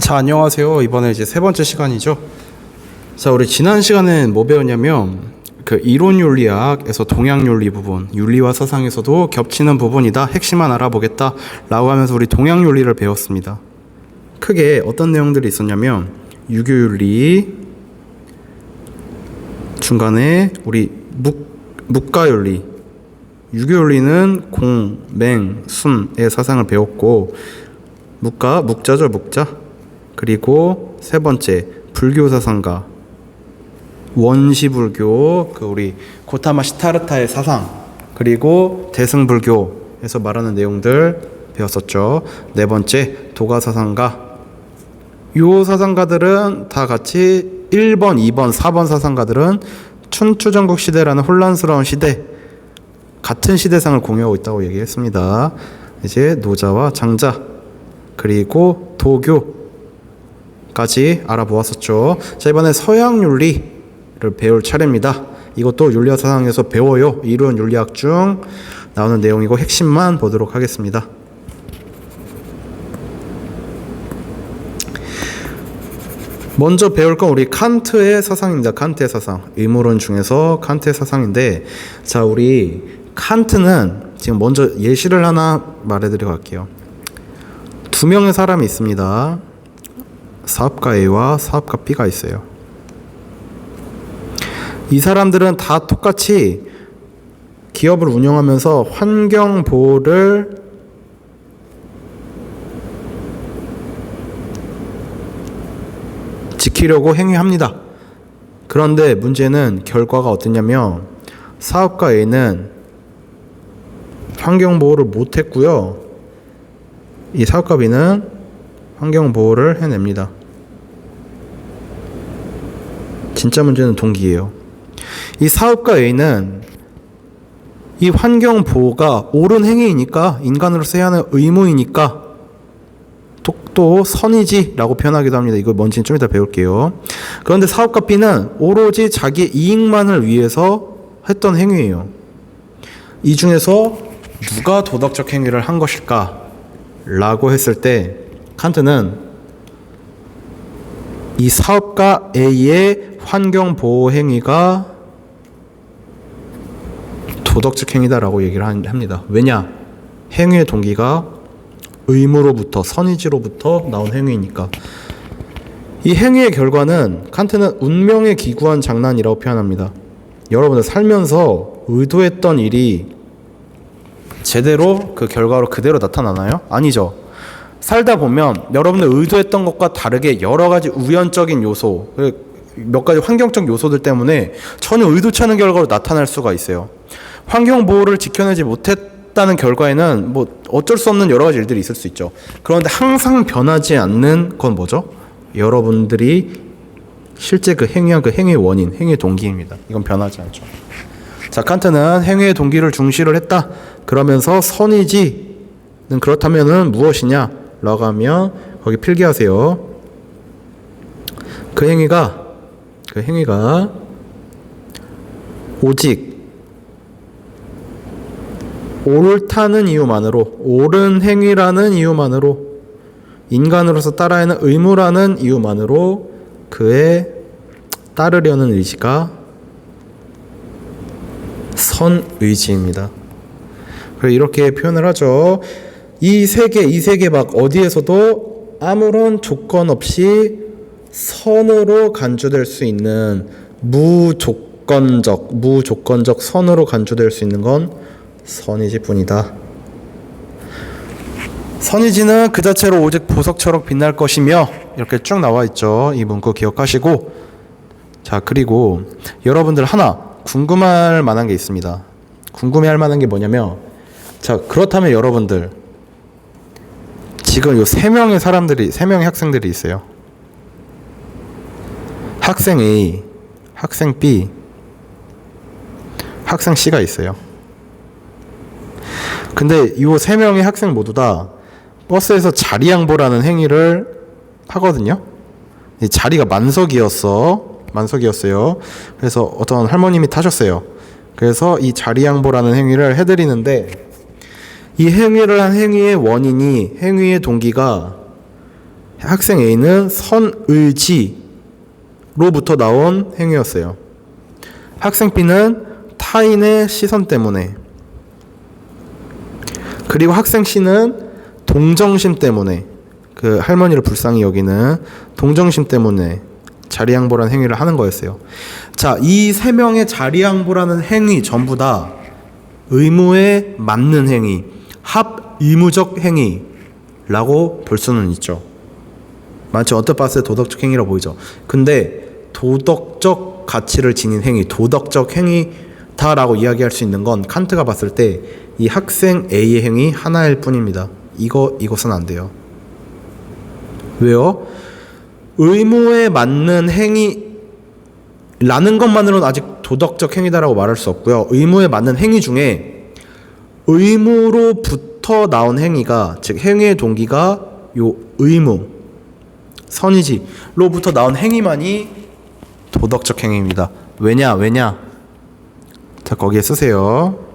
자, 안녕하세요. 이번에 이제 세 번째 시간이죠. 자, 우리 지난 시간엔 뭐 배웠냐면 그 이론윤리학에서 동양윤리 부분, 윤리와 사상에서도 겹치는 부분이다. 핵심만 알아보겠다 라고 하면서 우리 동양윤리를 배웠습니다. 크게 어떤 내용들이 있었냐면 유교윤리, 중간에 우리 묵가윤리, 유교윤리는 공, 맹, 순의 사상을 배웠고, 묵자죠, 묵자. 그리고 세 번째 불교 사상가, 원시불교, 그 우리 고타마 시타르타의 사상, 그리고 대승불교에서 말하는 내용들 배웠었죠. 네 번째 도가 사상가. 요 사상가들은 다 같이 1번, 2번, 4번 사상가들은 춘추전국 시대라는 혼란스러운 시대, 같은 시대상을 공유하고 있다고 얘기했습니다. 이제 노자와 장자, 그리고 도교까지 알아보았었죠. 자, 이번에 서양윤리를 배울 차례입니다. 이것도 윤리학 사상에서 배워요. 이론 윤리학 중 나오는 내용이고 핵심만 보도록 하겠습니다. 먼저 배울 건 우리 칸트의 사상입니다. 칸트의 사상. 의무론 중에서 칸트의 사상인데, 자, 우리 칸트는 지금 먼저 예시를 하나 말해드리고 갈게요. 두 명의 사람이 있습니다. 사업가 A와 사업가 B가 있어요. 이 사람들은 다 똑같이 기업을 운영하면서 환경 보호를 지키려고 행위합니다. 그런데 문제는 결과가 어떠냐면 사업가 A는 환경 보호를 못했고요. 이 사업가 B는 환경 보호를 해냅니다. 진짜 문제는 동기예요. 이 사업가 A는 이 환경 보호가 옳은 행위이니까, 인간으로서 해야 하는 의무이니까 또 선이지라고 표현하기도 합니다. 이거 뭔지는 좀 이따 배울게요. 그런데 사업가 B는 오로지 자기 이익만을 위해서 했던 행위예요. 이 중에서 누가 도덕적 행위를 한 것일까? 라고 했을 때 칸트는 이 사업가 A의 환경 보호 행위가 도덕적 행위다라고 얘기를 합니다. 왜냐? 행위의 동기가 의무로부터, 선의지로부터 나온 행위니까. 이 행위의 결과는 칸트는 운명에 기구한 장난이라고 표현합니다. 여러분들 살면서 의도했던 일이 제대로 그 결과로 그대로 나타나나요? 아니죠. 살다 보면 여러분들 의도했던 것과 다르게 여러 가지 우연적인 요소, 몇 가지 환경적 요소들 때문에 전혀 의도치 않은 결과로 나타날 수가 있어요. 환경 보호를 지켜내지 못했다는 결과에는 뭐 어쩔 수 없는 여러 가지 일들이 있을 수 있죠. 그런데 항상 변하지 않는 건 뭐죠? 여러분들이 실제 그 행위한 그 행위의 원인, 행위의 동기입니다. 이건 변하지 않죠. 자, 칸트는 행위의 동기를 중시를 했다. 그러면서 선이지는 그렇다면은 무엇이냐? 라고 하면 거기 필기하세요. 그 행위가 오직 옳다는 이유만으로, 옳은 행위라는 이유만으로, 인간으로서 따라야 하는 의무라는 이유만으로 그에 따르려는 의지가 선의지입니다. 이렇게 표현을 하죠. 이 세계 막 어디에서도 아무런 조건 없이 선으로 간주될 수 있는 무조건적 선으로 간주될 수 있는 건 선의지뿐이다. 선의지는 그 자체로 오직 보석처럼 빛날 것이며, 이렇게 쭉 나와 있죠. 이 문구 기억하시고, 자, 그리고 여러분들 하나 궁금할 만한 게 있습니다. 궁금해할 만한 게 뭐냐면, 자, 그렇다면 여러분들 지금 요 세 명의 학생들이 있어요. 학생 A, 학생 B, 학생 C가 있어요. 근데 이 세 명의 학생 모두 다 버스에서 자리 양보라는 행위를 하거든요. 이 자리가 만석이었어요. 그래서 어떤 할머님이 타셨어요. 그래서 이 자리 양보라는 행위를 해드리는데, 이 행위를 한 행위의 원인이, 행위의 동기가 학생 A는 선의지로부터 나온 행위였어요. 학생 B는 타인의 시선 때문에, 그리고 학생 C는 동정심 때문에, 그 할머니를 불쌍히 여기는 동정심 때문에 자리양보라는 행위를 하는 거였어요. 자, 이 세 명의 자리양보라는 행위 전부 다 의무에 맞는 행위, 합의무적 행위라고 볼 수는 있죠. 마치 언뜻 봤을 때 도덕적 행위라고 보이죠. 근데 도덕적 가치를 지닌 행위, 도덕적 행위다라고 이야기할 수 있는 건 칸트가 봤을 때 이 학생 A의 행위 하나일 뿐입니다. 이것은 안 돼요. 왜요? 의무에 맞는 행위라는 것만으로는 아직 도덕적 행위다라고 말할 수 없고요. 의무에 맞는 행위 중에 의무로부터 나온 행위가, 즉 행위의 동기가 요 의무, 선의지로부터 나온 행위만이 도덕적 행위입니다. 왜냐? 자, 거기에 쓰세요.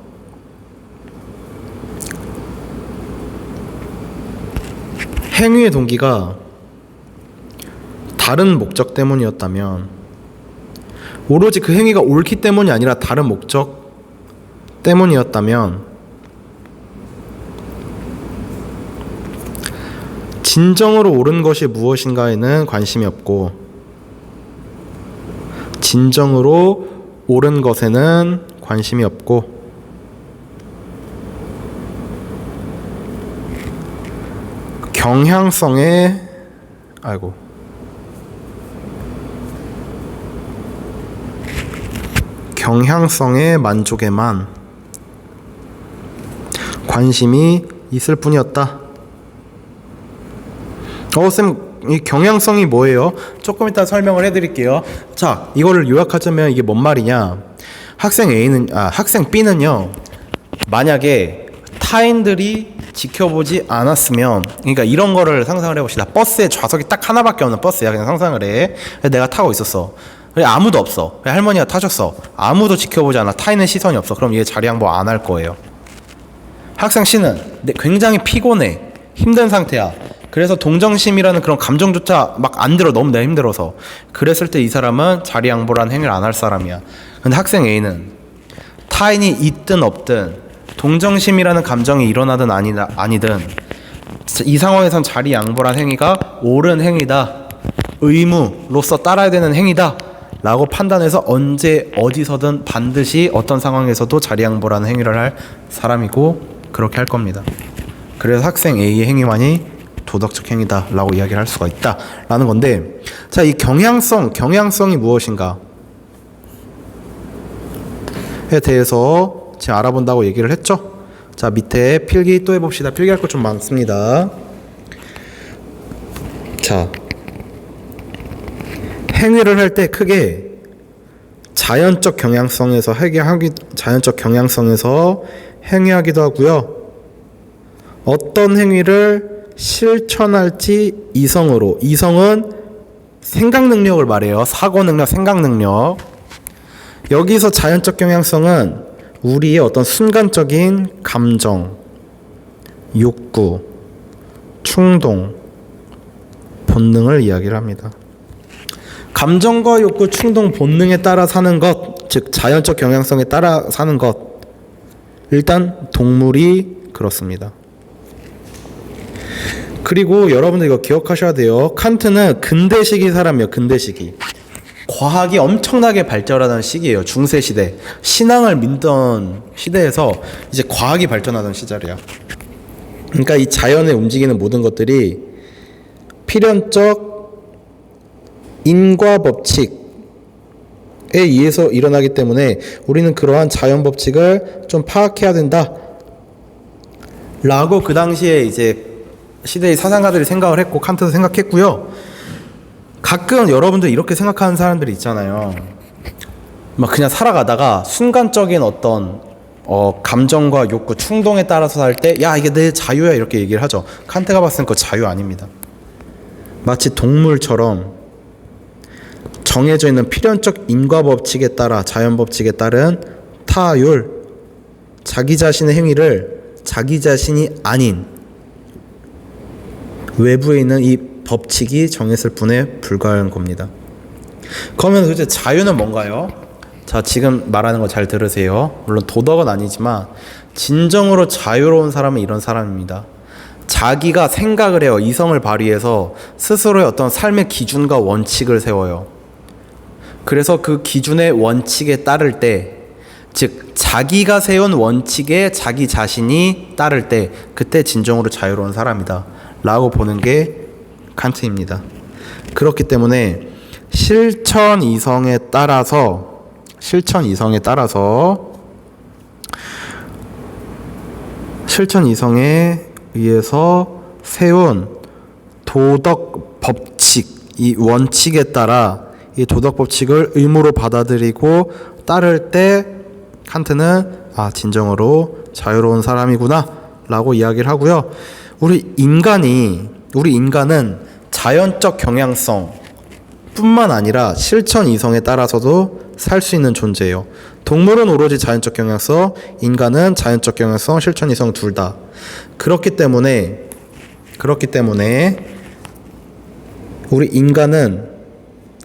행위의 동기가 다른 목적 때문이었다면, 오로지 그 행위가 옳기 때문이 아니라 다른 목적 때문이었다면, 진정으로 옳은 것이 무엇인가에는 관심이 없고, 진정으로 옳은 것에는 관심이 없고, 경향성의 만족에만 관심이 있을 뿐이었다. 쌤, 이 경향성이 뭐예요? 조금 이따 설명을 해드릴게요. 자, 이거를 요약하자면 이게 뭔 말이냐? 학생 B는요, 만약에 타인들이 지켜보지 않았으면, 그러니까 이런 거를 상상을 해봅시다. 버스에 좌석이 딱 하나밖에 없는 버스야. 그냥 상상을 해. 내가 타고 있었어. 아무도 없어. 할머니가 타셨어. 아무도 지켜보지 않아. 타인의 시선이 없어. 그럼 얘 자리 양보 안 할 거예요. 학생 C는 굉장히 피곤해. 힘든 상태야. 그래서 동정심이라는 그런 감정조차 막 안 들어. 너무 내가 힘들어서. 그랬을 때 이 사람은 자리 양보라는 행위를 안 할 사람이야. 근데 학생 A는 타인이 있든 없든, 동정심이라는 감정이 일어나든 아니든 이 상황에선 자리 양보란 행위가 옳은 행위다, 의무로서 따라야 되는 행위다 라고 판단해서 언제 어디서든 반드시 어떤 상황에서도 자리 양보라는 행위를 할 사람이고, 그렇게 할 겁니다. 그래서 학생 A의 행위만이 도덕적 행위다 라고 이야기를 할 수가 있다 라는 건데, 자, 이 경향성이 무엇인가에 대해서 지금 알아본다고 얘기를 했죠. 자, 밑에 필기 또 해봅시다. 필기할 거 좀 많습니다. 자, 행위를 할 때 크게 자연적 경향성에서 행위하기도 하고요. 어떤 행위를 실천할지 이성은 생각 능력을 말해요. 사고 능력, 생각 능력. 여기서 자연적 경향성은 우리의 어떤 순간적인 감정, 욕구, 충동, 본능을 이야기를 합니다. 감정과 욕구, 충동, 본능에 따라 사는 것, 즉 자연적 경향성에 따라 사는 것, 일단 동물이 그렇습니다. 그리고 여러분들 이거 기억하셔야 돼요. 칸트는 근대시기 사람이에요. 근대시기. 과학이 엄청나게 발전하던 시기예요. 중세시대. 신앙을 믿던 시대에서 이제 과학이 발전하던 시절이야. 그러니까 이 자연에 움직이는 모든 것들이 필연적 인과 법칙에 의해서 일어나기 때문에 우리는 그러한 자연 법칙을 좀 파악해야 된다 라고 그 당시에 이제 시대의 사상가들이 생각을 했고, 칸트도 생각했고요. 가끔 여러분들 이렇게 생각하는 사람들이 있잖아요. 막 그냥 살아가다가 순간적인 어떤 감정과 욕구, 충동에 따라서 살 때, 야, 이게 내 자유야, 이렇게 얘기를 하죠. 칸트가 봤을 땐 그거 자유 아닙니다. 마치 동물처럼 정해져 있는 필연적 인과 법칙에 따라, 자연 법칙에 따른 타율, 자기 자신의 행위를 자기 자신이 아닌 외부에 있는 이 법칙이 정했을 뿐에 불과한 겁니다. 그러면 도대체 자유는 뭔가요? 자, 지금 말하는 거 잘 들으세요. 물론 도덕은 아니지만 진정으로 자유로운 사람은 이런 사람입니다. 자기가 생각을 해요. 이성을 발휘해서 스스로의 어떤 삶의 기준과 원칙을 세워요. 그래서 그 기준의 원칙에 따를 때, 즉 자기가 세운 원칙에 자기 자신이 따를 때, 그때 진정으로 자유로운 사람이다 라고 보는 게 칸트입니다. 그렇기 때문에 실천 이성에 따라서 실천 이성에 의해서 세운 도덕 법칙, 이 원칙에 따라 이 도덕 법칙을 의무로 받아들이고 따를 때 칸트는 진정으로 자유로운 사람이구나 라고 이야기를 하고요. 우리 인간은 자연적 경향성 뿐만 아니라 실천 이성에 따라서도 살 수 있는 존재예요. 동물은 오로지 자연적 경향성, 인간은 자연적 경향성, 실천 이성 둘 다. 그렇기 때문에 우리 인간은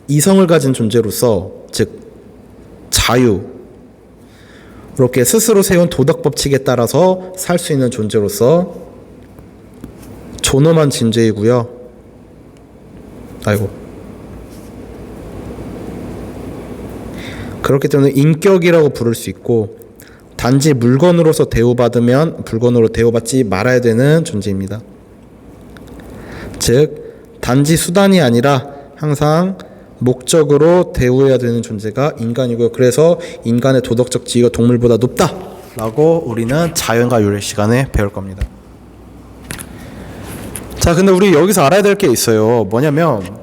이성을 가진 존재로서, 즉 자유, 이렇게 스스로 세운 도덕 법칙에 따라서 살 수 있는 존재로서 존엄한 존재이고요. 그렇기 때문에 인격이라고 부를 수 있고, 단지 물건으로서 대우받으면 물건으로 대우받지 말아야 되는 존재입니다. 즉 단지 수단이 아니라 항상 목적으로 대우해야 되는 존재가 인간이고요. 그래서 인간의 도덕적 지위가 동물보다 높다라고 우리는 자연과 윤리 시간에 배울 겁니다. 자, 근데 우리 여기서 알아야 될 게 있어요. 뭐냐면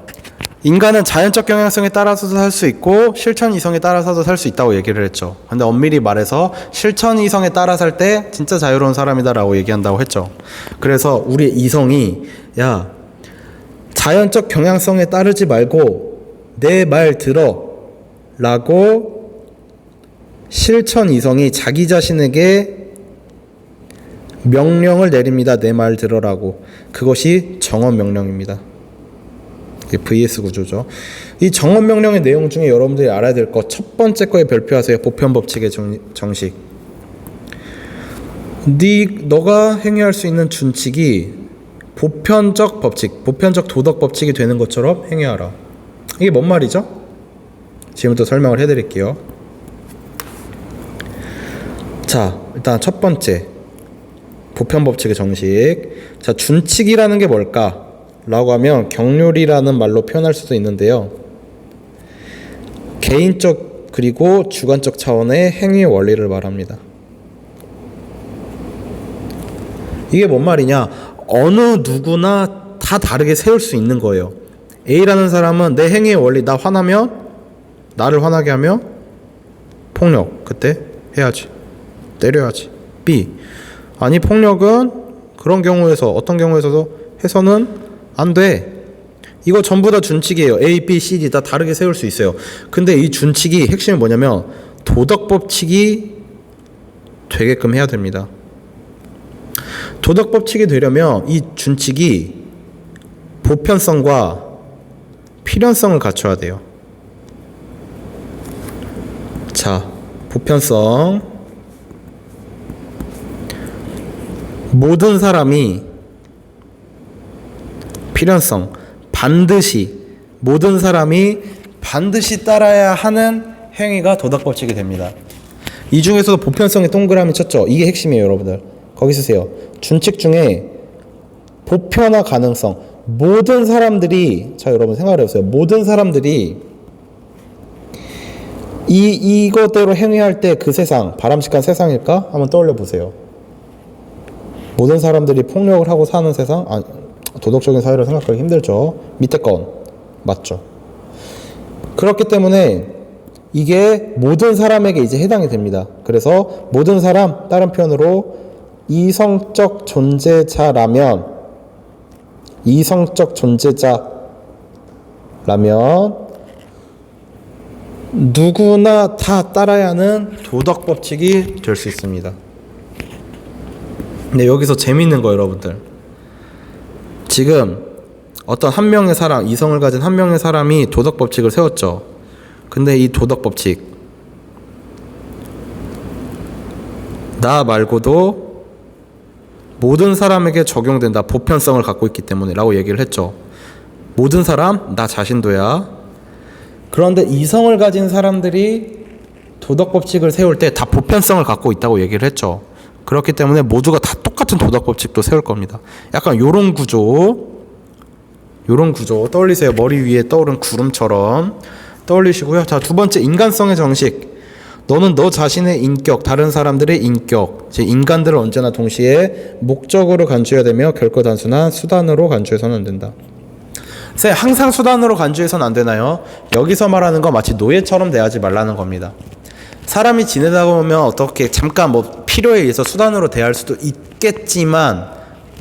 인간은 자연적 경향성에 따라서도 살 수 있고 실천 이성에 따라서도 살 수 있다고 얘기를 했죠. 근데 엄밀히 말해서 실천 이성에 따라 살 때 진짜 자유로운 사람이다라고 얘기한다고 했죠. 그래서 우리 이성이 자연적 경향성에 따르지 말고 내 말 들어 라고 실천 이성이 자기 자신에게 명령을 내립니다. 내 말 들어라고. 그것이 정언 명령입니다. VS 구조죠. 이 정언 명령의 내용 중에 여러분들이 알아야 될 것 첫 번째 거에 별표하세요. 보편 법칙의 정식. 너가 행위할 수 있는 준칙이 보편적 법칙, 보편적 도덕 법칙이 되는 것처럼 행위하라. 이게 뭔 말이죠? 지금부터 설명을 해드릴게요. 자, 일단 첫 번째 보편 법칙의 정식. 자, 준칙이라는 게 뭘까? 라고 하면 경륜이라는 말로 표현할 수도 있는데요. 개인적 그리고 주관적 차원의 행위 원리를 말합니다. 이게 뭔 말이냐? 어느 누구나 다 다르게 세울 수 있는 거예요. A라는 사람은 내 행위의 원리, 나 화나면 나를 화나게 하면 폭력, 그때 해야지, 때려야지. B, 아니 폭력은 그런 경우에서 어떤 경우에서도 해서는 안 돼. 이거 전부 다 준칙이에요. A, B, C, D 다 다르게 세울 수 있어요. 근데 이 준칙이 핵심이 뭐냐면 도덕법칙이 되게끔 해야 됩니다. 도덕법칙이 되려면 이 준칙이 보편성과 필연성을 갖춰야 돼요. 자, 보편성. 모든 사람이, 필연성, 반드시 모든 사람이 반드시 따라야 하는 행위가 도덕법칙이 됩니다. 이 중에서도 보편성에 동그라미 쳤죠. 이게 핵심이에요, 여러분들. 거기 쓰세요. 준칙 중에 보편화 가능성. 모든 사람들이, 자 여러분 생각을 해보세요. 모든 사람들이 이거대로 행위할 때 그 세상 바람직한 세상일까? 한번 떠올려 보세요. 모든 사람들이 폭력을 하고 사는 세상? 도덕적인 사회를 생각하기 힘들죠. 밑에 건 맞죠. 그렇기 때문에 이게 모든 사람에게 이제 해당이 됩니다. 그래서 모든 사람, 다른 표현으로 이성적 존재자라면 누구나 다 따라야 하는 도덕법칙이 될 수 있습니다. 근데 여기서 재밌는 거 여러분들, 지금 어떤 한 명의 사람, 이성을 가진 한 명의 사람이 도덕 법칙을 세웠죠. 근데 이 도덕 법칙, 나 말고도 모든 사람에게 적용된다, 보편성을 갖고 있기 때문에 라고 얘기를 했죠. 모든 사람, 나 자신도야. 그런데 이성을 가진 사람들이 도덕 법칙을 세울 때 다 보편성을 갖고 있다고 얘기를 했죠. 그렇기 때문에 모두가 다 똑같은 도덕 법칙도 세울 겁니다. 약간 요런 구조 떠올리세요. 머리 위에 떠오른 구름처럼 떠올리시고요. 자, 두 번째, 인간성의 정식. 너는 너 자신의 인격, 다른 사람들의 인격, 즉 인간들을 언제나 동시에 목적으로 간주해야 되며 결코 단순한 수단으로 간주해서는 안 된다. 쌤, 항상 수단으로 간주해서는 안 되나요? 여기서 말하는 건 마치 노예처럼 대하지 말라는 겁니다. 사람이 지내다 보면 어떻게 잠깐 뭐 필요에 의해서 수단으로 대할 수도 있겠지만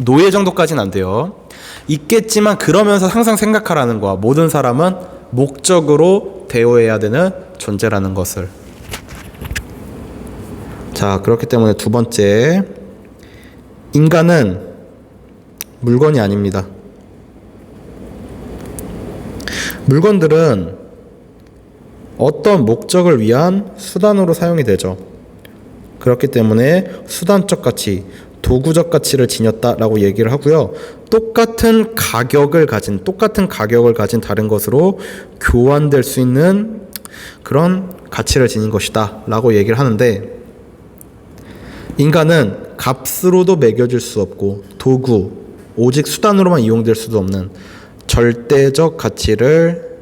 노예 정도까지는 안 돼요. 있겠지만 그러면서 항상 생각하라는 거야. 모든 사람은 목적으로 대우해야 되는 존재라는 것을. 자, 그렇기 때문에 두 번째, 인간은 물건이 아닙니다. 물건들은 어떤 목적을 위한 수단으로 사용이 되죠. 그렇기 때문에 수단적 가치, 도구적 가치를 지녔다라고 얘기를 하고요. 똑같은 가격을 가진 다른 것으로 교환될 수 있는 그런 가치를 지닌 것이다 라고 얘기를 하는데, 인간은 값으로도 매겨질 수 없고 도구, 오직 수단으로만 이용될 수도 없는 절대적 가치를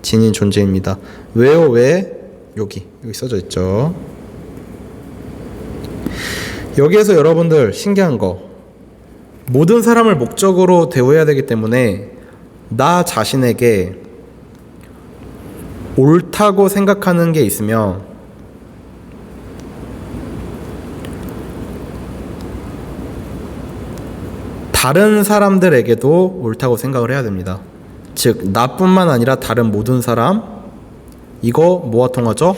지닌 존재입니다. 왜요? 왜? 여기 써져 있죠. 여기에서 여러분들 신기한 거, 모든 사람을 목적으로 대우해야 되기 때문에 나 자신에게 옳다고 생각하는 게 있으면 다른 사람들에게도 옳다고 생각을 해야 됩니다. 즉 나뿐만 아니라 다른 모든 사람, 이거 뭐와 통하죠?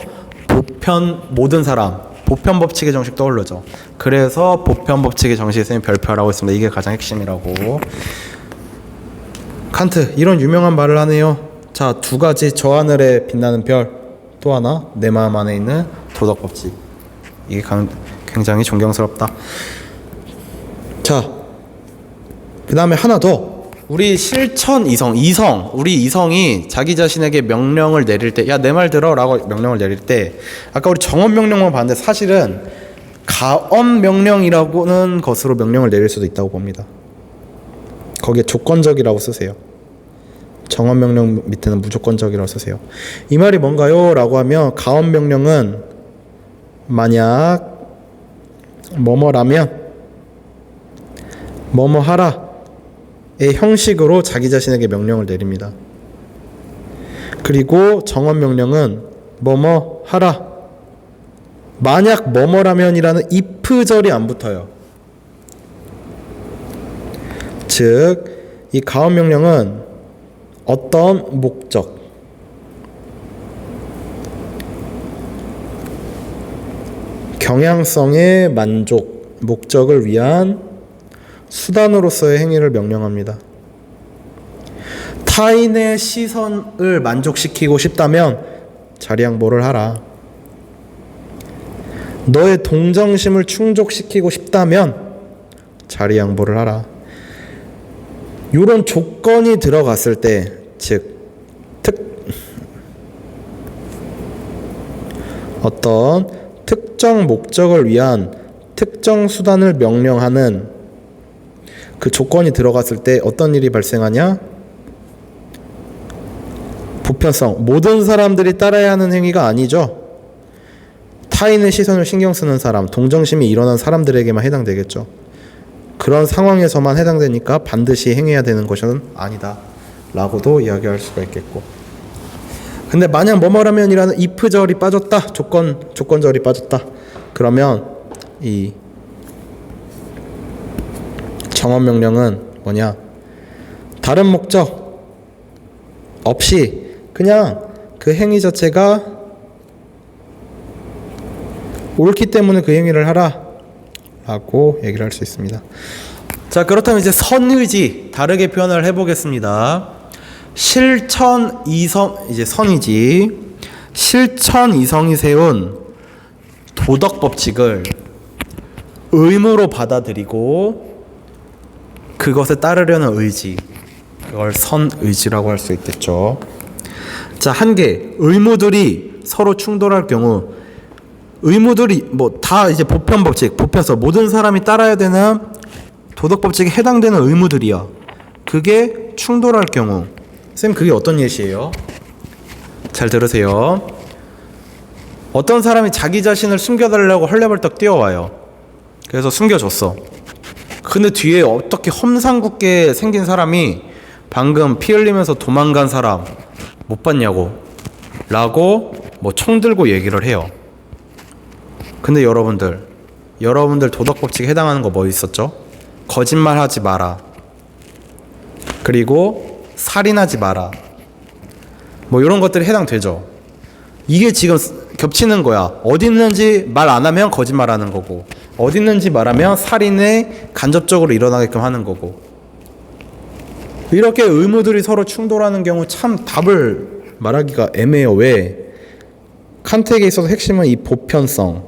모든 사람, 보편 법칙의 정식 떠오르죠. 그래서 보편 법칙의 정식에 쌤이 별표라고 했습니다. 이게 가장 핵심이라고. 칸트 이런 유명한 말을 하네요. 자, 두 가지, 저 하늘에 빛나는 별, 또 하나 내 마음 안에 있는 도덕 법칙. 이게 굉장히 존경스럽다. 자, 그 다음에 하나 더. 우리 실천 우리 이성이 자기 자신에게 명령을 내릴 때, 야, 내 말 들어 라고 명령을 내릴 때, 아까 우리 정언 명령만 봤는데 사실은 가언 명령이라고는 것으로 명령을 내릴 수도 있다고 봅니다. 거기에 조건적이라고 쓰세요. 정언 명령 밑에는 무조건적이라고 쓰세요. 이 말이 뭔가요? 라고 하면 가언 명령은 만약 뭐뭐라면 뭐뭐하라 의 형식으로 자기 자신에게 명령을 내립니다. 그리고 정언 명령은 뭐뭐 하라, 만약 뭐뭐라면이라는 if절이 안 붙어요. 즉, 이 가언 명령은 어떤 목적, 경향성의 만족, 목적을 위한 수단으로서의 행위를 명령합니다. 타인의 시선을 만족시키고 싶다면 자리양보를 하라. 너의 동정심을 충족시키고 싶다면 자리양보를 하라. 이런 조건이 들어갔을 때, 즉 어떤 특정 목적을 위한 특정 수단을 명령하는 그 조건이 들어갔을 때 어떤 일이 발생하냐? 보편성, 모든 사람들이 따라야 하는 행위가 아니죠. 타인의 시선을 신경 쓰는 사람, 동정심이 일어난 사람들에게만 해당되겠죠. 그런 상황에서만 해당되니까 반드시 행해야 되는 것은 아니다 라고도 이야기할 수가 있겠고. 근데 만약 뭐뭐라면이라는 if절이 빠졌다, 조건절이 빠졌다, 그러면 이 정언 명령은 뭐냐? 다른 목적 없이 그냥 그 행위 자체가 옳기 때문에 그 행위를 하라 라고 얘기를 할 수 있습니다. 자, 그렇다면 이제 선의지 다르게 표현을 해보겠습니다. 실천이성, 이제 선의지, 실천이성이 세운 도덕 법칙을 의무로 받아들이고 그것에 따르려는 의지, 그걸 선의지라고 할 수 있겠죠. 자, 한 개, 의무들이 서로 충돌할 경우, 의무들이 뭐 다 이제 보편 법칙, 보편서 모든 사람이 따라야 되는 도덕 법칙에 해당되는 의무들이야. 그게 충돌할 경우, 쌤 그게 어떤 예시예요? 잘 들으세요. 어떤 사람이 자기 자신을 숨겨달라고 헐레벌떡 뛰어와요. 그래서 숨겨줬어. 근데 뒤에 어떻게 험상궂게 생긴 사람이 방금 피 흘리면서 도망간 사람 못 봤냐고 라고 뭐 총 들고 얘기를 해요. 근데 여러분들 도덕 법칙에 해당하는 거 뭐 있었죠? 거짓말하지 마라, 그리고 살인하지 마라, 뭐 이런 것들이 해당되죠. 이게 지금 겹치는 거야. 어디 있는지 말 안 하면 거짓말하는 거고, 어디 있는지 말하면 살인에 간접적으로 일어나게끔 하는 거고. 이렇게 의무들이 서로 충돌하는 경우 참 답을 말하기가 애매해요. 왜? 칸트에게 있어서 핵심은 이 보편성이라는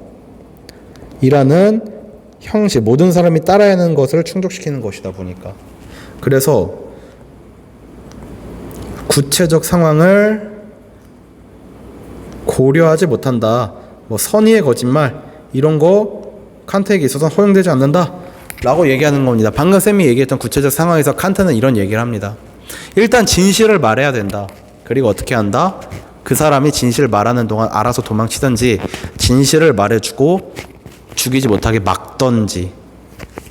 형식, 모든 사람이 따라야 하는 것을 충족시키는 것이다 보니까. 그래서 구체적 상황을 고려하지 못한다, 뭐 선의의 거짓말 이런 거 칸트에게 있어서 허용되지 않는다 라고 얘기하는 겁니다. 방금 쌤이 얘기했던 구체적 상황에서 칸트는 이런 얘기를 합니다. 일단 진실을 말해야 된다. 그리고 어떻게 한다? 그 사람이 진실을 말하는 동안 알아서 도망치든지 진실을 말해주고 죽이지 못하게 막던지,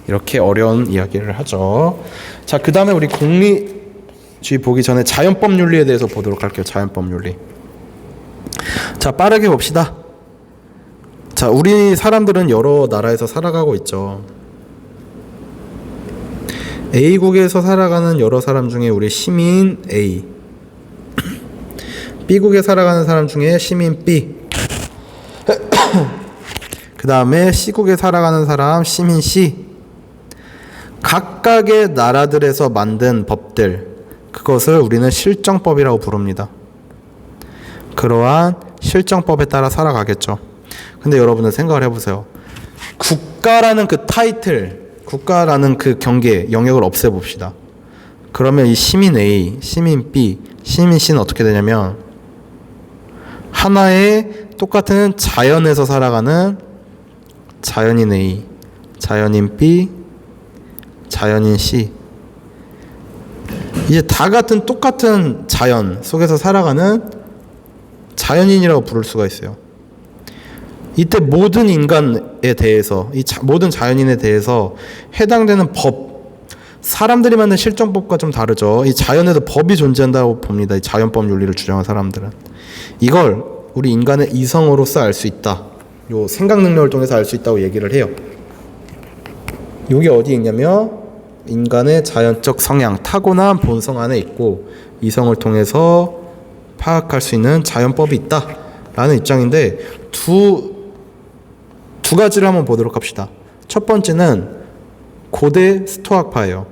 이렇게 어려운 이야기를 하죠. 자, 그 다음에 우리 공리주의 보기 전에 자연법 윤리에 대해서 보도록 할게요. 자연법 윤리. 자, 빠르게 봅시다. 자, 우리 사람들은 여러 나라에서 살아가고 있죠. A국에서 살아가는 여러 사람 중에 우리 시민 A, B국에 살아가는 사람 중에 시민 B, 그 다음에 C국에 살아가는 사람 시민 C. 각각의 나라들에서 만든 법들, 그것을 우리는 실정법이라고 부릅니다. 그러한 실정법에 따라 살아가겠죠. 근데 여러분들 생각을 해보세요. 국가라는 그 타이틀, 국가라는 그 경계, 영역을 없애봅시다. 그러면 이 시민 A, 시민 B, 시민 C는 어떻게 되냐면 하나의 똑같은 자연에서 살아가는 자연인 A, 자연인 B, 자연인 C, 이제 다 같은 똑같은 자연 속에서 살아가는 자연인이라고 부를 수가 있어요. 이때 모든 인간에 대해서, 모든 자연인에 대해서 해당되는 법, 사람들이 만든 실정법과 좀 다르죠. 이 자연에도 법이 존재한다고 봅니다. 이 자연법 윤리를 주장한 사람들은 이걸 우리 인간의 이성으로서 알 수 있다, 요 생각 능력을 통해서 알 수 있다고 얘기를 해요. 이게 어디 있냐면 인간의 자연적 성향, 타고난 본성 안에 있고 이성을 통해서 파악할 수 있는 자연법이 있다라는 입장인데, 두 가지를 한번 보도록 합시다. 첫 번째는 고대 스토아파예요.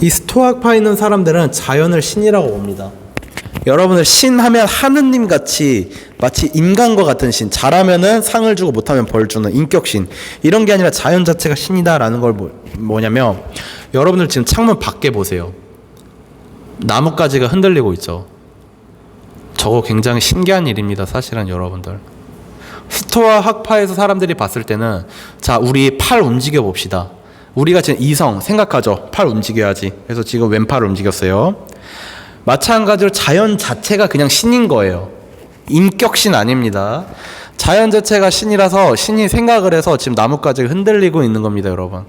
이 스토아파에 있는 사람들은 자연을 신이라고 봅니다. 여러분들 신하면 하느님 같이 마치 인간과 같은 신, 잘하면은 상을 주고 못하면 벌 주는 인격신, 이런 게 아니라 자연 자체가 신이다라는 걸 뭐냐면, 여러분들 지금 창문 밖에 보세요. 나뭇가지가 흔들리고 있죠. 저거 굉장히 신기한 일입니다. 사실은 여러분들, 스토아 학파에서 사람들이 봤을 때는, 자, 우리 팔 움직여 봅시다. 우리가 지금 이성 생각하죠. 팔 움직여야지. 그래서 지금 왼팔을 움직였어요. 마찬가지로 자연 자체가 그냥 신인 거예요. 인격신 아닙니다. 자연 자체가 신이라서 신이 생각을 해서 지금 나뭇가지가 흔들리고 있는 겁니다, 여러분.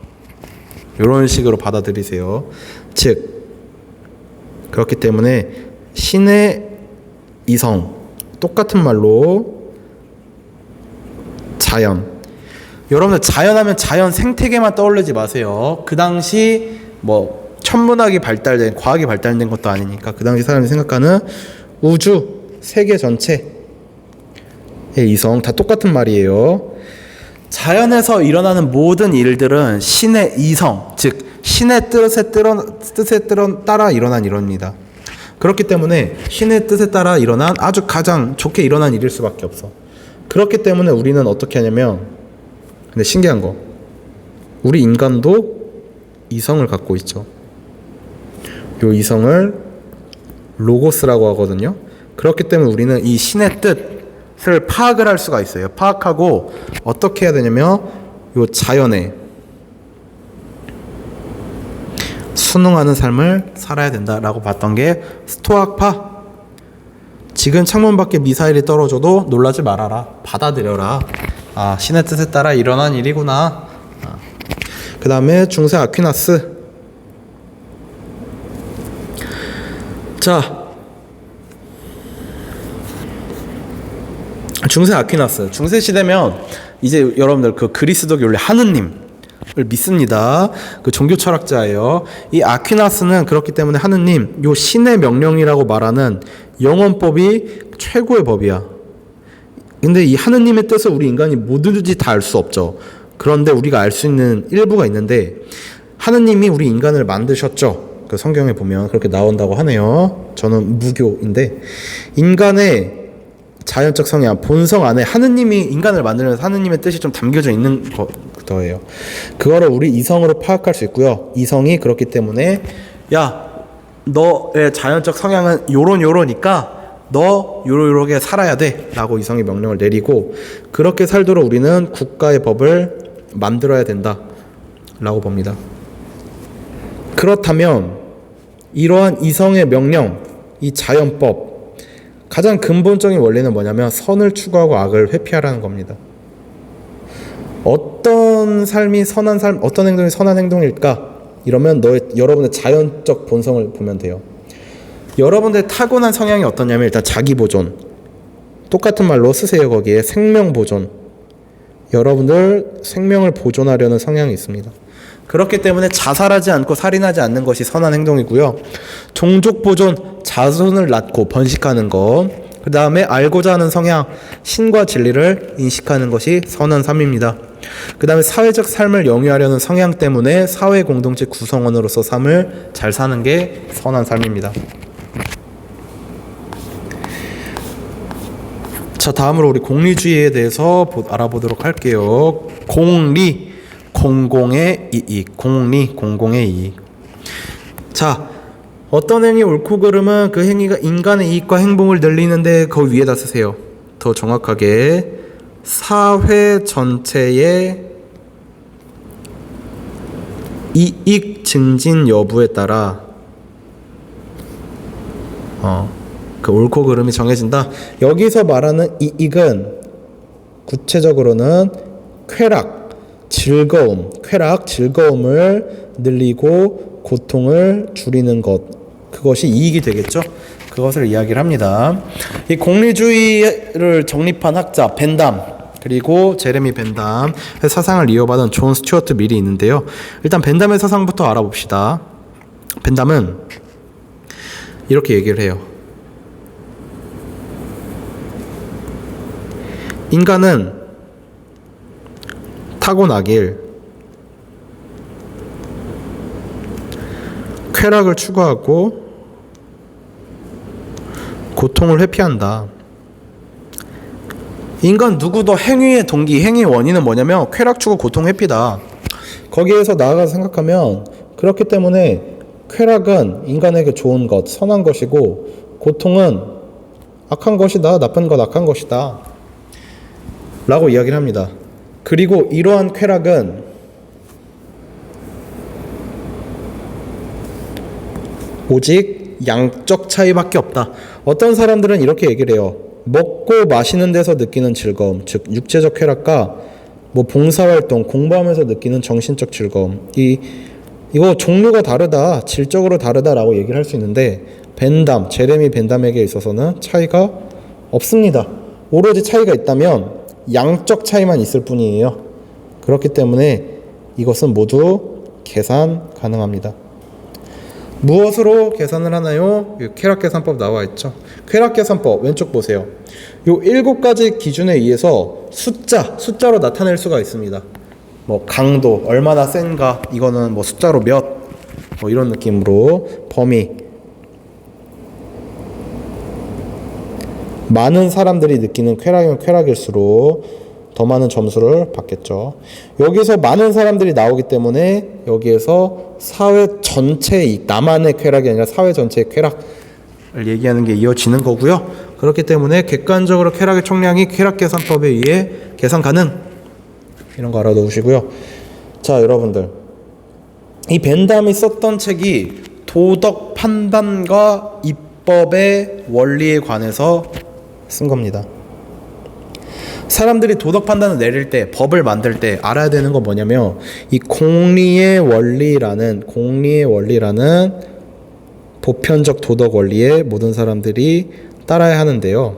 이런 식으로 받아들이세요. 즉, 그렇기 때문에 신의 이성, 똑같은 말로 자연. 여러분들 자연하면 자연 생태계만 떠올리지 마세요. 그 당시 뭐 천문학이 발달된, 과학이 발달된 것도 아니니까 그 당시 사람이 생각하는 우주, 세계 전체의 이성, 다 똑같은 말이에요. 자연에서 일어나는 모든 일들은 신의 이성, 즉 신의 뜻에 따라 일어난 일입니다. 그렇기 때문에 신의 뜻에 따라 일어난 아주 가장 좋게 일어난 일일 수밖에 없어. 그렇기 때문에 우리는 어떻게 하냐면, 근데 신기한 거, 우리 인간도 이성을 갖고 있죠. 요 이성을 로고스라고 하거든요. 그렇기 때문에 우리는 이 신의 뜻을 파악을 할 수가 있어요. 파악하고 어떻게 해야 되냐면, 요 자연에 순응하는 삶을 살아야 된다라고 봤던 게 스토아파. 지금 창문 밖에 미사일이 떨어져도 놀라지 말아라. 받아들여라. 아, 신의 뜻에 따라 일어난 일이구나. 그 다음에 중세 아퀴나스. 자, 중세 아퀴나스. 중세 시대면 이제 여러분들 그 그리스도 교리 하느님을 믿습니다. 그 종교 철학자예요. 이 아퀴나스는 그렇기 때문에 하느님, 요 신의 명령이라고 말하는 영원법이 최고의 법이야. 근데 이 하느님의 뜻을 우리 인간이 뭐든지 다 알 수 없죠. 그런데 우리가 알 수 있는 일부가 있는데, 하느님이 우리 인간을 만드셨죠. 그 성경에 보면 그렇게 나온다고 하네요. 저는 무교인데, 인간의 자연적 성향, 본성 안에 하느님이 인간을 만들면서 하느님의 뜻이 좀 담겨져 있는 거예요. 그거를 우리 이성으로 파악할 수 있고요. 이성이 그렇기 때문에, 야, 너의 자연적 성향은 요러니까 너 요렇게 살아야 돼 라고 이성이 명령을 내리고, 그렇게 살도록 우리는 국가의 법을 만들어야 된다 라고 봅니다. 그렇다면 이러한 이성의 명령, 이 자연법, 가장 근본적인 원리는 뭐냐면 선을 추구하고 악을 회피하라는 겁니다. 어떤 삶이 선한 삶, 어떤 행동이 선한 행동일까? 이러면 여러분의 자연적 본성을 보면 돼요. 여러분들의 타고난 성향이 어떠냐면, 일단 자기 보존. 똑같은 말로 쓰세요. 거기에 생명 보존. 여러분들 생명을 보존하려는 성향이 있습니다. 그렇기 때문에 자살하지 않고 살인하지 않는 것이 선한 행동이고요. 종족 보존, 자손을 낳고 번식하는 것. 그 다음에 알고자 하는 성향, 신과 진리를 인식하는 것이 선한 삶입니다. 그 다음에 사회적 삶을 영위하려는 성향 때문에 사회 공동체 구성원으로서 삶을 잘 사는 게 선한 삶입니다. 자, 다음으로 우리 공리주의에 대해서 알아보도록 할게요. 공리, 공공의 이익. 공리, 공공의 이익. 자, 어떤 행위 옳고 그름은 그 행위가 인간의 이익과 행복을 늘리는데 그 위에다 쓰세요. 더 정확하게 사회 전체의 이익 증진 여부에 따라 그 옳고 그름이 정해진다. 여기서 말하는 이익은 구체적으로는 쾌락, 즐거움을 늘리고 고통을 줄이는 것, 그것이 이익이 되겠죠. 그것을 이야기를 합니다. 이 공리주의를 정립한 학자 벤담, 그리고 제레미 벤담의 사상을 이어받은 존 스튜어트 밀이 있는데요. 일단 벤담의 사상부터 알아봅시다. 벤담은 이렇게 얘기를 해요. 인간은 타고나길 쾌락을 추구하고 고통을 회피한다. 인간 누구도 행위의 동기, 행위의 원인은 뭐냐면 쾌락 추구, 고통 회피다. 거기에서 나아가서 생각하면, 그렇기 때문에 쾌락은 인간에게 좋은 것, 선한 것이고, 고통은 악한 것이다, 나쁜 것, 악한 것이다 라고 이야기를 합니다. 그리고 이러한 쾌락은 오직 양적 차이밖에 없다. 어떤 사람들은 이렇게 얘기를 해요. 먹고 마시는 데서 느끼는 즐거움, 즉 육체적 쾌락과 봉사활동, 공부하면서 느끼는 정신적 즐거움, 이거 종류가 다르다, 질적으로 다르다라고 얘기를 할 수 있는데, 제레미 벤담에게 있어서는 차이가 없습니다. 오로지 차이가 있다면 양적 차이만 있을 뿐이에요. 그렇기 때문에 이것은 모두 계산 가능합니다. 무엇으로 계산을 하나요? 쾌락계산법 나와 있죠. 쾌락계산법 왼쪽 보세요. 요 7가지 기준에 의해서 숫자로 나타낼 수가 있습니다. 뭐 강도, 얼마나 센가, 이거는 뭐 숫자로 몇, 뭐 이런 느낌으로 범위. 많은 사람들이 느끼는 쾌락이면 쾌락일수록 더 많은 점수를 받겠죠. 여기서 많은 사람들이 나오기 때문에 여기에서 사회 전체의, 나만의 쾌락이 아니라 사회 전체의 쾌락을 얘기하는 게 이어지는 거고요. 그렇기 때문에 객관적으로 쾌락의 총량이 쾌락계산법에 의해 계산 가능, 이런 거 알아두시고요. 자, 여러분들, 이 벤담이 썼던 책이 도덕 판단과 입법의 원리에 관해서 쓴 겁니다. 사람들이 도덕 판단을 내릴 때, 법을 만들 때 알아야 되는 건 뭐냐면, 이 공리의 원리라는 보편적 도덕 원리에 모든 사람들이 따라야 하는데요.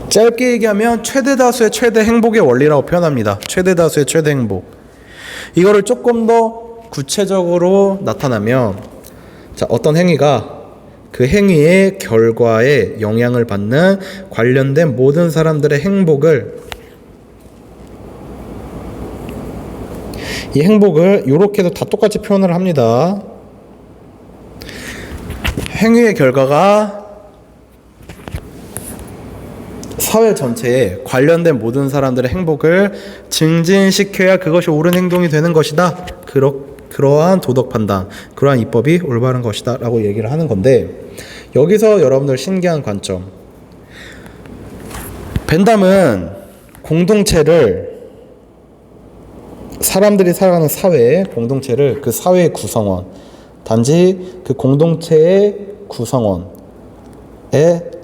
짧게 얘기하면 최대 다수의 최대 행복의 원리라고 표현합니다. 최대 다수의 최대 행복. 이거를 조금 더 구체적으로 나타나면, 자, 어떤 행위가 그 행위의 결과에 영향을 받는 관련된 모든 사람들의 행복을, 이 행복을 이렇게도 다 똑같이 표현을 합니다. 행위의 결과가 사회 전체에 관련된 모든 사람들의 행복을 증진시켜야 그것이 옳은 행동이 되는 것이다. 그러한 도덕 판단, 그러한 입법이 올바른 것이다 라고 얘기를 하는 건데, 여기서 여러분들 신기한 관점, 벤담은 공동체를, 사람들이 살아가는 사회, 공동체를 그 사회의 구성원, 단지 그 공동체의 구성원의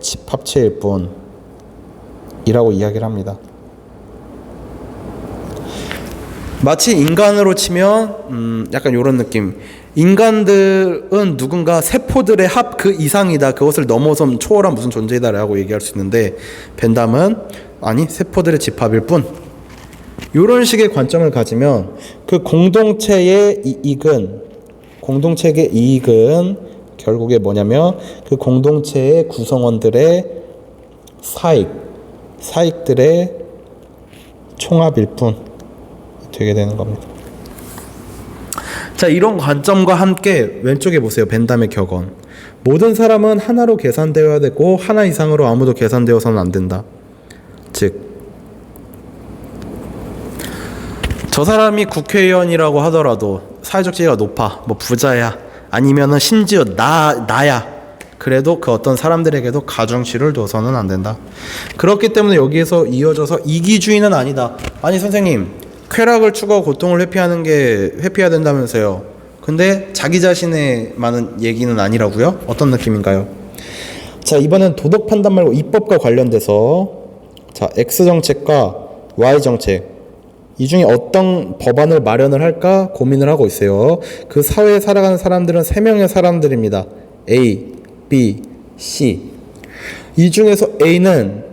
집합체일 뿐이라고 이야기를 합니다. 마치 인간으로 치면 약간 이런 느낌. 인간들은 누군가 세포들의 합 그 이상이다, 그것을 넘어선 초월한 무슨 존재이다라고 얘기할 수 있는데, 벤담은 아니, 세포들의 집합일 뿐, 이런 식의 관점을 가지면 그 공동체의 이익은 결국에 뭐냐면 그 공동체의 구성원들의 사익들의 총합일 뿐 되게 되는 겁니다. 자, 이런 관점과 함께 왼쪽에 보세요. 벤담의 격언. 모든 사람은 하나로 계산되어야 되고 하나 이상으로 아무도 계산되어서는 안 된다. 즉, 저 사람이 국회의원이라고 하더라도 사회적 지위가 높아, 뭐 부자야, 아니면은 심지어 나야, 그래도 그 어떤 사람들에게도 가중치를 둬서는 안 된다. 그렇기 때문에 여기에서 이어져서 이기주의는 아니다. 아니 선생님, 쾌락을 추구하고 고통을 회피해야 된다면서요. 근데 자기 자신의 많은 얘기는 아니라고요? 어떤 느낌인가요? 자, 이번엔 도덕 판단 말고 입법과 관련돼서, 자, X정책과 Y정책, 이 중에 어떤 법안을 마련을 할까 고민을 하고 있어요. 그 사회에 살아가는 사람들은 3명의 사람들입니다. A, B, C. 이 중에서 A는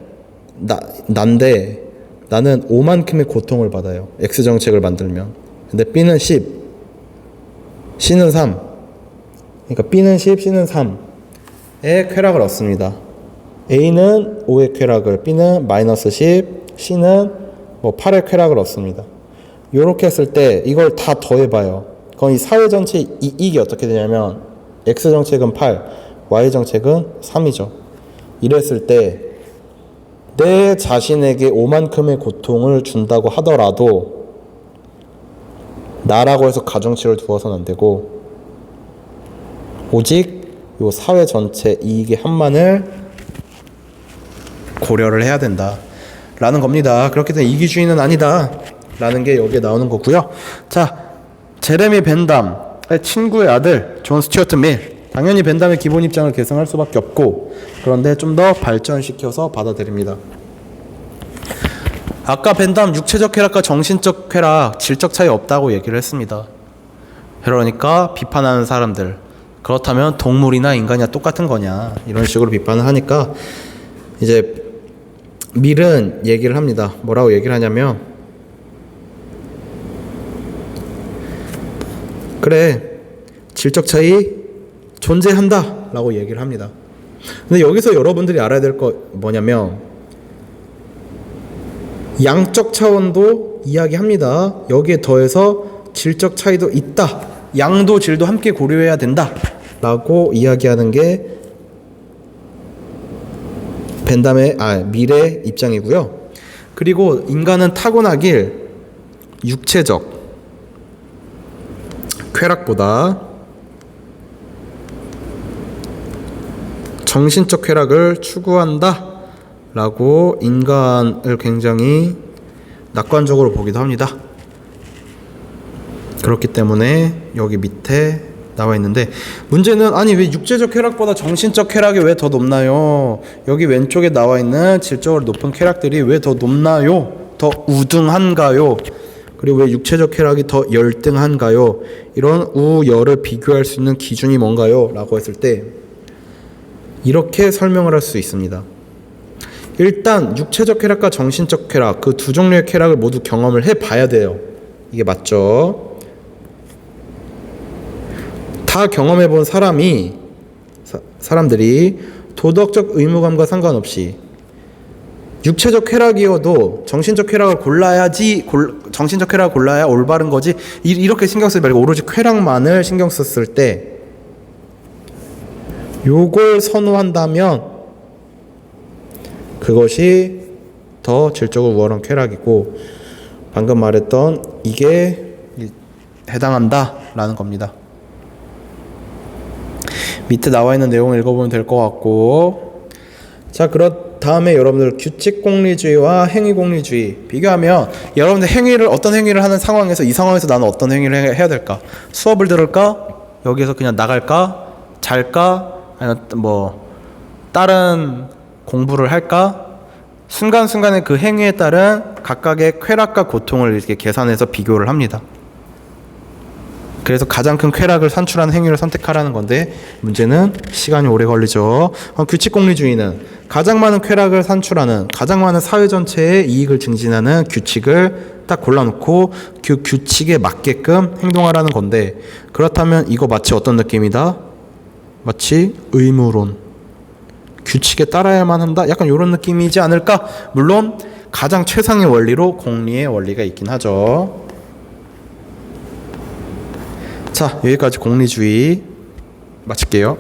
난데 나는 5만큼의 고통을 받아요. X정책을 만들면. 근데 B는 10, C는 3. 그러니까 B는 10, C는 3의 쾌락을 얻습니다. A는 5의 쾌락을, B는 마이너스 10, C는 뭐 8의 쾌락을 얻습니다. 이렇게 했을 때 이걸 다 더해봐요. 그럼 이 사회 전체 이익이 어떻게 되냐면 X정책은 8, Y정책은 3이죠. 이랬을 때 내 자신에게 5만큼의 고통을 준다고 하더라도 나라고 해서 가중치를 두어서는 안 되고 오직 이 사회 전체 이익의 한만을 고려를 해야 된다 라는 겁니다. 그렇기 때문에 이기주의는 아니다 라는 게 여기에 나오는 거고요. 자, 제레미 벤담의 친구의 아들 존 스튜어트 밀, 당연히 벤담의 기본 입장을 계승할 수밖에 없고, 그런데 좀 더 발전시켜서 받아들입니다. 아까 벤담 육체적 쾌락과 정신적 쾌락, 질적 차이 없다고 얘기를 했습니다. 그러니까 비판하는 사람들, 그렇다면 동물이나 인간이나 똑같은 거냐, 이런 식으로 비판을 하니까 이제 밀은 얘기를 합니다. 뭐라고 얘기를 하냐면, 그래, 질적 차이 존재한다 라고 얘기를 합니다. 근데 여기서 여러분들이 알아야 될 거 뭐냐면 양적 차원도 이야기합니다. 여기에 더해서 질적 차이도 있다, 양도 질도 함께 고려해야 된다 라고 이야기하는 게 벤담의 밀의 입장이고요. 그리고 인간은 타고나길 육체적 쾌락보다 정신적 쾌락을 추구한다 라고 인간을 굉장히 낙관적으로 보기도 합니다. 그렇기 때문에 여기 밑에 나와 있는데, 문제는 아니 왜 육체적 쾌락보다 정신적 쾌락이 왜 더 높나요? 여기 왼쪽에 나와 있는 질적으로 높은 쾌락들이 왜 더 높나요? 더 우등한가요? 그리고 왜 육체적 쾌락이 더 열등한가요? 이런 우열을 비교할 수 있는 기준이 뭔가요? 라고 했을 때 이렇게 설명을 할 수 있습니다. 일단 육체적 쾌락과 정신적 쾌락, 그 두 종류의 쾌락을 모두 경험을 해봐야 돼요. 이게 맞죠? 다 경험해본 사람들이 도덕적 의무감과 상관없이 육체적 쾌락이어도 정신적 쾌락을 정신적 쾌락을 골라야 올바른 거지, 이렇게 신경 쓰지 말고 오로지 쾌락만을 신경 썼을 때 요걸 선호한다면 그것이 더 질적으로 우월한 쾌락이고, 방금 말했던 이게 해당한다 라는 겁니다. 밑에 나와 있는 내용을 읽어보면 될 것 같고, 자, 그렇 다음에 여러분들 규칙공리주의와 행위공리주의 비교하면, 여러분들 어떤 행위를 하는 상황에서 이 상황에서 나는 어떤 행위를 해야 될까? 수업을 들을까? 여기에서 그냥 나갈까? 잘까? 아니면 뭐 다른 공부를 할까? 순간순간의 그 행위에 따른 각각의 쾌락과 고통을 이렇게 계산해서 비교를 합니다. 그래서 가장 큰 쾌락을 산출하는 행위를 선택하라는 건데, 문제는 시간이 오래 걸리죠. 규칙공리주의는 가장 많은 쾌락을 산출하는, 가장 많은 사회 전체의 이익을 증진하는 규칙을 딱 골라놓고 그 규칙에 맞게끔 행동하라는 건데, 그렇다면 이거 마치 어떤 느낌이다? 마치 의무론, 규칙에 따라야만 한다, 약간 이런 느낌이지 않을까? 물론 가장 최상의 원리로 공리의 원리가 있긴 하죠. 자, 여기까지 공리주의 마칠게요.